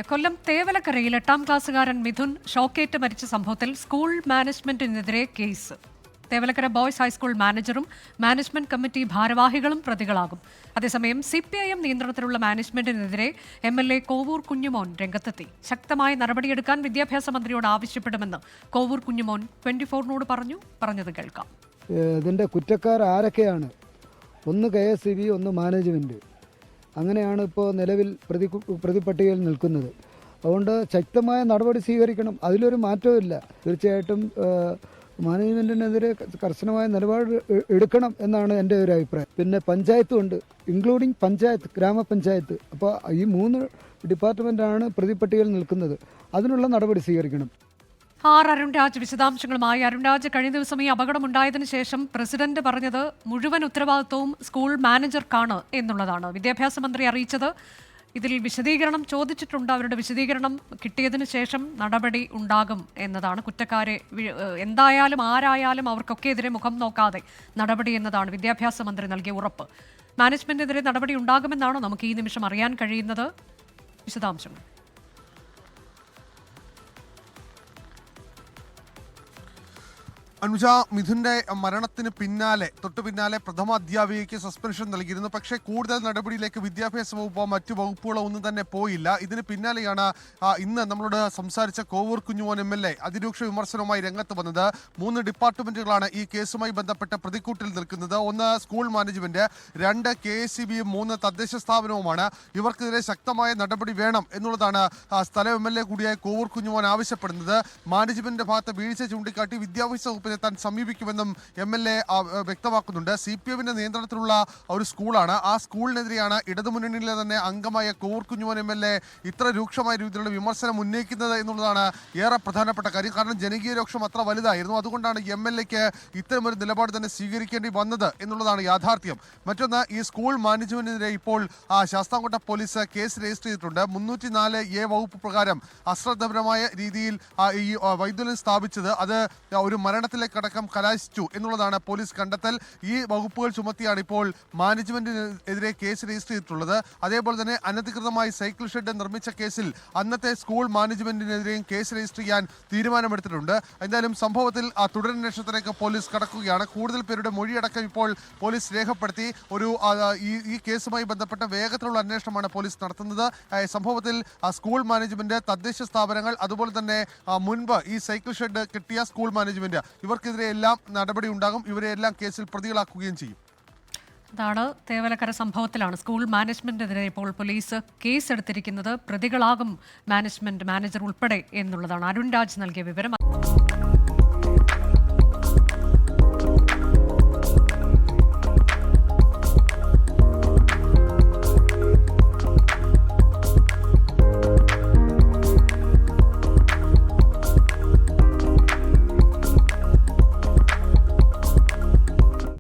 കൊല്ലം തേവലക്കരയിൽ 8ാം ക്ലാസ്സുകാരൻ മിഥുൻ ഷോക്കേറ്റ് മരിച്ച സംഭവത്തിൽ സ്കൂൾ മാനേജ്മെന്റിനെതിരെ കേസ്. തേവലക്കര ബോയ്സ് ഹൈസ്കൂൾ മാനേജറും മാനേജ്മെന്റ് കമ്മിറ്റി ഭാരവാഹികളും പ്രതികളാകും. അതേസമയം CPIM നിയന്ത്രണത്തിലുള്ള മാനേജ്മെന്റിനെതിരെ MLA കോവൂർ കുഞ്ഞുമോൻ രംഗത്തെത്തി. ശക്തമായ നടപടിയെടുക്കാൻ വിദ്യാഭ്യാസ മന്ത്രിയോട് ആവശ്യപ്പെടുമെന്ന് കോവൂർ കുഞ്ഞുമോൻ 24നോട് പറഞ്ഞത് കേൾക്കാം. ഇതിൻ്റെ കുറ്റക്കാർ ആരൊക്കെയാണ്? ഒന്ന് KSEB, ഒന്ന് മാനേജ്മെൻറ്റ്. അങ്ങനെയാണ് ഇപ്പോൾ നിലവിൽ പ്രതിപട്ടികയിൽ നിൽക്കുന്നത്. അതുകൊണ്ട് ശക്തമായ നടപടി സ്വീകരിക്കണം. അതിലൊരു മാറ്റവുമില്ല. തീർച്ചയായിട്ടും മാനേജ്മെൻറ്റിനെതിരെ കർശനമായ നിലപാട് എടുക്കണം എന്നാണ് എൻ്റെ ഒരു അഭിപ്രായം. പിന്നെ പഞ്ചായത്തുമുണ്ട്, ഇൻക്ലൂഡിങ് പഞ്ചായത്ത്, ഗ്രാമപഞ്ചായത്ത്. അപ്പോൾ ഈ 3 ഡിപ്പാർട്ട്മെൻറ്റാണ് പ്രതിപട്ടികയിൽ നിൽക്കുന്നത്. അതിനുള്ള നടപടി സ്വീകരിക്കണം. അരുൺരാജ് വിശദാംശങ്ങളുമായി. അരുൺരാജ്, കഴിഞ്ഞ ദിവസം ഈ അപകടമുണ്ടായതിനു ശേഷം പ്രസിഡന്റ് പറഞ്ഞത് മുഴുവൻ ഉത്തരവാദിത്വവും സ്കൂൾ മാനേജർക്കാണ് എന്നുള്ളതാണ്. വിദ്യാഭ്യാസ മന്ത്രി അറിയിച്ചത്. ഇതിൽ വിശദീകരണം ചോദിച്ചിട്ടുണ്ട്. അവരുടെ വിശദീകരണം കിട്ടിയതിനു ശേഷം നടപടി ഉണ്ടാകും എന്നതാണ്. കുറ്റക്കാരെ എന്തായാലും ആരായാലും അവർക്കൊക്കെ എതിരെ മുഖം നോക്കാതെ നടപടി എന്നതാണ് വിദ്യാഭ്യാസ മന്ത്രി നൽകിയ ഉറപ്പ്. മാനേജ്മെന്റിനെതിരെ നടപടി ഉണ്ടാകുമെന്നാണോ നമുക്ക് ഈ നിമിഷം അറിയാൻ കഴിയുന്നത്? വിശദാംശങ്ങൾ. അനുജ, മിഥുന്റെ മരണത്തിന് തൊട്ടു പിന്നാലെ പ്രഥമ അധ്യാപികയ്ക്ക് സസ്പെൻഷൻ നൽകിയിരുന്നു. പക്ഷേ കൂടുതൽ നടപടിയിലേക്ക് വിദ്യാഭ്യാസ വകുപ്പോ മറ്റു വകുപ്പുകളോ ഒന്നും തന്നെ പോയില്ല. ഇതിന് പിന്നാലെയാണ് ഇന്ന് നമ്മളോട് സംസാരിച്ച കോവൂർ കുഞ്ഞുമോൻ MLA അതിരൂക്ഷ വിമർശനവുമായി രംഗത്ത് വന്നത്. 3 ഡിപ്പാർട്ട്മെന്റുകളാണ് ഈ കേസുമായി ബന്ധപ്പെട്ട പ്രതിക്കൂട്ടിൽ നിൽക്കുന്നത്. ഒന്ന് സ്കൂൾ മാനേജ്മെന്റ്, 2 KSEBയും, 3 തദ്ദേശ സ്ഥാപനവുമാണ്. ഇവർക്കെതിരെ ശക്തമായ നടപടി വേണം എന്നുള്ളതാണ് സ്ഥലം MLA കൂടിയായ കോവൂർ കുഞ്ഞുമോൻ ആവശ്യപ്പെടുന്നത്. മാനേജ്മെന്റിന്റെ ഭാഗത്ത് വീഴ്ച ചൂണ്ടിക്കാട്ടി വിദ്യാഭ്യാസ വകുപ്പിനെ താൻ സമീപിക്കുമെന്നും MLA വ്യക്തമാക്കുന്നുണ്ട്. CPIMന്റെ നിയന്ത്രണത്തിലുള്ള ഒരു സ്കൂളാണ്. ആ സ്കൂളിനെതിരെയാണ് ഇടതുമുന്നണിയിലെ തന്നെ അംഗമായ കോവൂർ കുഞ്ഞുമോൻ MLA ഇത്ര രൂക്ഷമായ രീതിയിലുള്ള വിമർശനം ഉന്നയിക്കുന്നത് എന്നുള്ളതാണ് ഏറെ പ്രധാനപ്പെട്ട കാര്യം. കാരണം ജനകീയ രോക്ഷം അത്ര വലുതായിരുന്നു. അതുകൊണ്ടാണ് MLAക്ക് ഇത്തരമൊരു നിലപാട് തന്നെ സ്വീകരിക്കേണ്ടി വന്നത് എന്നുള്ളതാണ് യാഥാർത്ഥ്യം. മറ്റൊന്ന്, ഈ സ്കൂൾ മാനേജ്മെന്റിനെതിരെ ഇപ്പോൾ ശാസ്താംകോട്ട പോലീസ് കേസ് രജിസ്റ്റർ ചെയ്തിട്ടുണ്ട്. 304A വകുപ്പ് പ്രകാരം അശ്രദ്ധപരമായ രീതിയിൽ ഈ വൈദ്യുതി സ്ഥാപിച്ചത് അത് ഒരു മരണത്തിലേക്കടക്കം കലാശിച്ചു എന്നുള്ളതാണ് പോലീസ് കണ്ടെത്തൽ. ഈ വകുപ്പുകൾ ചുമത്തിയാണ് ഇപ്പോൾ മാനേജ്മെന്റിനെതിരെ കേസ് രജിസ്റ്റർ ചെയ്തിട്ടുള്ളത്. അതേപോലെ തന്നെ അനധികൃതമായി സൈക്കിൾ ഷെഡ് നിർമ്മിച്ച കേസിൽ അന്നത്തെ സ്കൂൾ മാനേജ്മെന്റിനെതിരെയും കേസ് രജിസ്റ്റർ ചെയ്യാൻ തീരുമാനമെടുത്തിട്ടുണ്ട്. എന്തായാലും സംഭവത്തിൽ തുടരന്വേഷണത്തിലേക്ക് പോലീസ് കടക്കുകയാണ്. കൂടുതൽ പേരുടെ മൊഴിയടക്കം ഇപ്പോൾ പോലീസ് രേഖപ്പെടുത്തി. ഈ കേസുമായി ബന്ധപ്പെട്ട വേഗത്തിലുള്ള അന്വേഷണമാണ് പോലീസ് നടത്തുന്നത്. സംഭവത്തിൽ സ്കൂൾ മാനേജ്മെന്റ്, തദ്ദേശ സ്ഥാപനങ്ങൾ, അതുപോലെ തന്നെ മുൻപ് ഈ സൈക്കിൾ ഷെഡ് കിട്ടിയ സ്കൂൾ മാനേജ്മെന്റ്, ഇവർക്കെതിരെ എല്ലാം നടപടി ഉണ്ടാകും. ഇവരെ എല്ലാം കേസിൽ പ്രതികളാക്കുകയും ചെയ്യും. അതാണ് തേവലക്കര സംഭവത്തിലാണ് സ്കൂൾ മാനേജ്മെന്റിനെതിരെ ഇപ്പോൾ പോലീസ് കേസെടുത്തിരിക്കുന്നത്. പ്രതികളാകും മാനേജർ ഉൾപ്പെടെ എന്നുള്ളതാണ് അരുൺരാജ് നൽകിയ വിവരം.